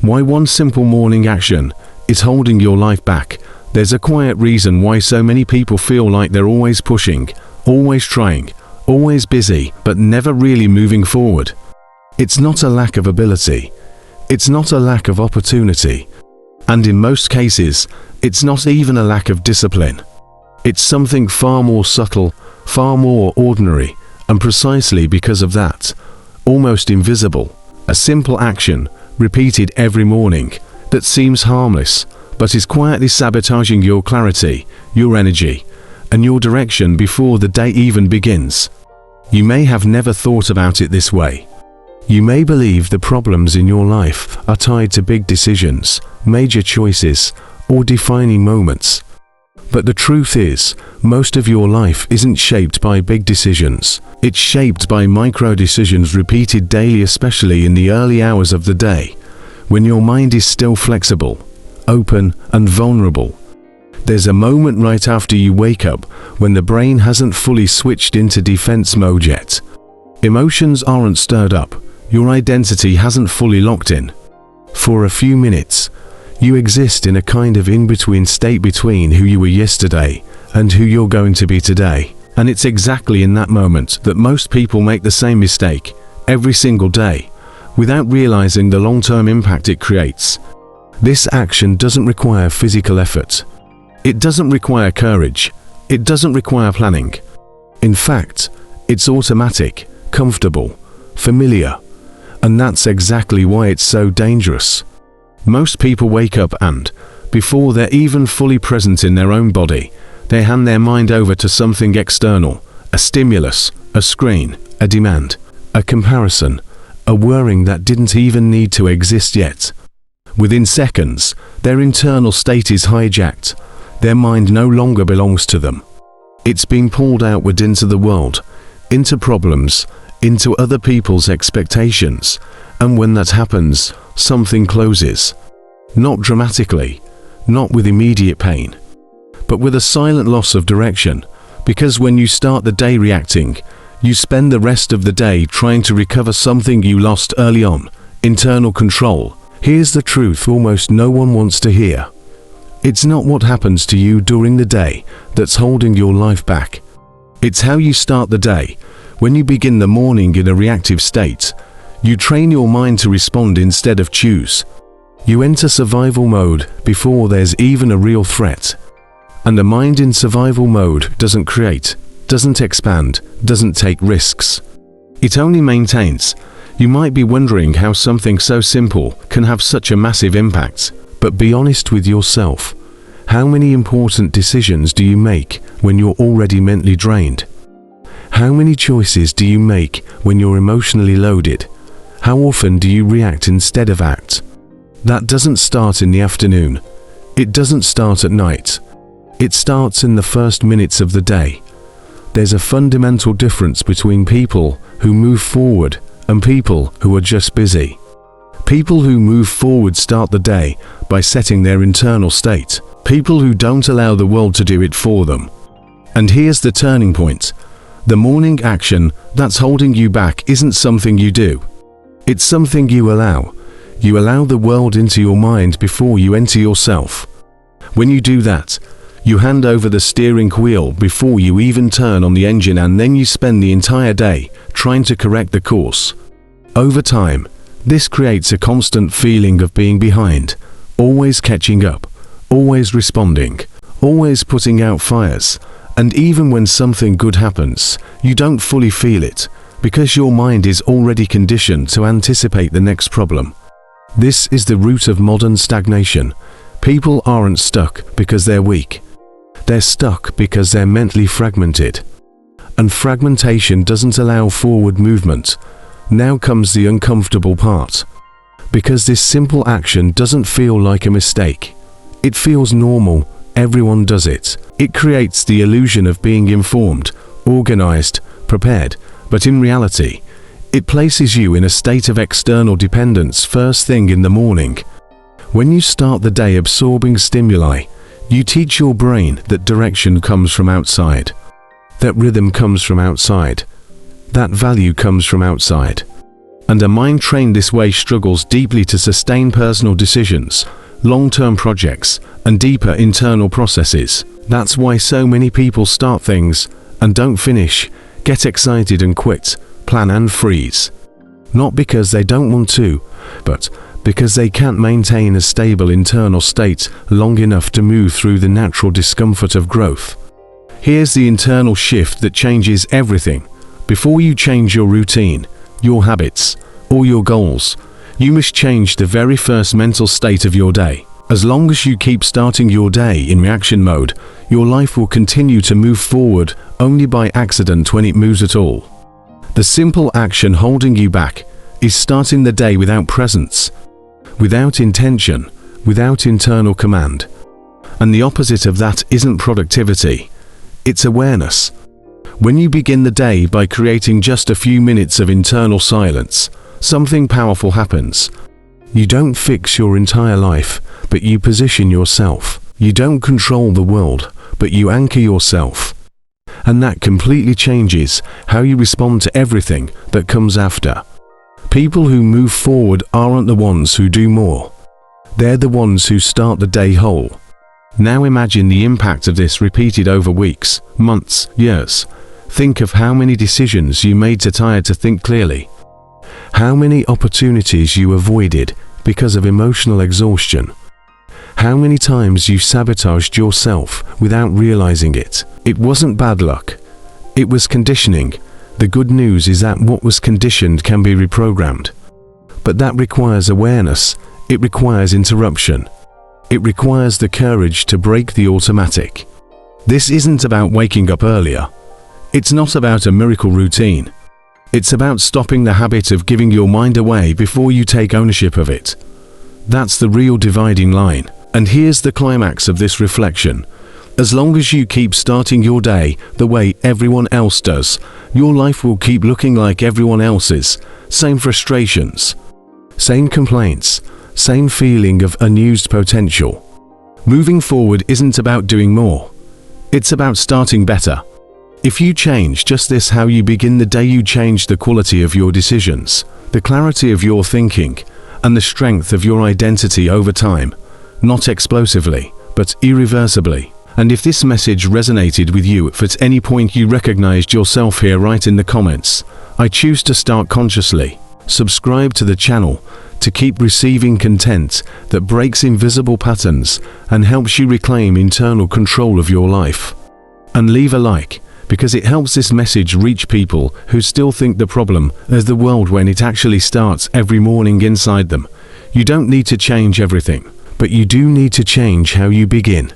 Why one simple morning action is holding your life back. There's a quiet reason why so many people feel like they're always pushing, always trying, always busy, but never really moving forward. It's not a lack of ability. It's not a lack of opportunity. And in most cases, it's not even a lack of discipline. It's something far more subtle, far more ordinary, and precisely because of that, almost invisible, a simple action, repeated every morning, that seems harmless, but is quietly sabotaging your clarity, your energy, and your direction before the day even begins. You may have never thought about it this way. You may believe the problems in your life are tied to big decisions, major choices, or defining moments. But the truth is, most of your life isn't shaped by big decisions. It's shaped by micro decisions repeated daily, especially in the early hours of the day, when your mind is still flexible, open, and vulnerable. There's a moment right after you wake up when the brain hasn't fully switched into defense mode yet. Emotions aren't stirred up. Your identity hasn't fully locked in. For a few minutes, you exist in a kind of in-between state between who you were yesterday and who you're going to be today. And it's exactly in that moment that most people make the same mistake, every single day, without realizing the long-term impact it creates. This action doesn't require physical effort. It doesn't require courage. It doesn't require planning. In fact, it's automatic, comfortable, familiar. And that's exactly why it's so dangerous. Most people wake up and, before they're even fully present in their own body, they hand their mind over to something external, a stimulus, a screen, a demand, a comparison, a worrying that didn't even need to exist yet. Within seconds, their internal state is hijacked. Their mind no longer belongs to them. It's been pulled outward into the world, into problems, into other people's expectations, and when that happens, something closes. Not dramatically, not with immediate pain, but with a silent loss of direction, because when you start the day reacting, you spend the rest of the day trying to recover something you lost early on, internal control. Here's the truth almost no one wants to hear. It's not what happens to you during the day that's holding your life back. It's how you start the day. When you begin the morning in a reactive state, you train your mind to respond instead of choose. You enter survival mode before there's even a real threat. And the mind in survival mode doesn't create, doesn't expand, doesn't take risks. It only maintains. You might be wondering how something so simple can have such a massive impact, but be honest with yourself. How many important decisions do you make when you're already mentally drained? How many choices do you make when you're emotionally loaded? How often do you react instead of act? That doesn't start in the afternoon. It doesn't start at night. It starts in the first minutes of the day. There's a fundamental difference between people who move forward and people who are just busy. People who move forward start the day by setting their internal state. People who don't allow the world to do it for them. And here's the turning point. The morning action that's holding you back isn't something you do. It's something you allow. You allow the world into your mind before you enter yourself. When you do that, you hand over the steering wheel before you even turn on the engine, and then you spend the entire day trying to correct the course. Over time, this creates a constant feeling of being behind, always catching up, always responding, always putting out fires. And even when something good happens, you don't fully feel it, because your mind is already conditioned to anticipate the next problem. This is the root of modern stagnation. People aren't stuck because they're weak. They're stuck because they're mentally fragmented. And fragmentation doesn't allow forward movement. Now comes the uncomfortable part. Because this simple action doesn't feel like a mistake. It feels normal. Everyone does it. It creates the illusion of being informed, organized, prepared, but in reality, it places you in a state of external dependence first thing in the morning. When you start the day absorbing stimuli, you teach your brain that direction comes from outside, that rhythm comes from outside, that value comes from outside. And a mind trained this way struggles deeply to sustain personal decisions, long-term projects, and deeper internal processes. That's why so many people start things and don't finish, get excited and quit, plan and freeze. Not because they don't want to, but because they can't maintain a stable internal state long enough to move through the natural discomfort of growth. Here's the internal shift that changes everything. Before you change your routine, your habits, or your goals, you must change the very first mental state of your day. As long as you keep starting your day in reaction mode, your life will continue to move forward only by accident when it moves at all. The simple action holding you back is starting the day without presence, without intention, without internal command. And the opposite of that isn't productivity, it's awareness. When you begin the day by creating just a few minutes of internal silence, something powerful happens. You don't fix your entire life, but you position yourself. You don't control the world, but you anchor yourself. And that completely changes how you respond to everything that comes after. People who move forward aren't the ones who do more. They're the ones who start the day whole. Now imagine the impact of this repeated over weeks, months, years. Think of how many decisions you made too tired to think clearly. How many opportunities you avoided because of emotional exhaustion. How many times you sabotaged yourself without realizing it. It wasn't bad luck. It was conditioning. The good news is that what was conditioned can be reprogrammed. But that requires awareness. It requires interruption. It requires the courage to break the automatic. This isn't about waking up earlier. It's not about a miracle routine. It's about stopping the habit of giving your mind away before you take ownership of it. That's the real dividing line. And here's the climax of this reflection. As long as you keep starting your day the way everyone else does, your life will keep looking like everyone else's. Same frustrations, same complaints, same feeling of unused potential. Moving forward isn't about doing more. It's about starting better. If you change just this how you begin the day, you change the quality of your decisions, the clarity of your thinking, and the strength of your identity over time. Not explosively, but irreversibly. And if this message resonated with you, if at any point you recognized yourself here, write in the comments, "I choose to start consciously." Subscribe to the channel to keep receiving content that breaks invisible patterns and helps you reclaim internal control of your life. And leave a like, because it helps this message reach people who still think the problem is the world when it actually starts every morning inside them. You don't need to change everything, but you do need to change how you begin.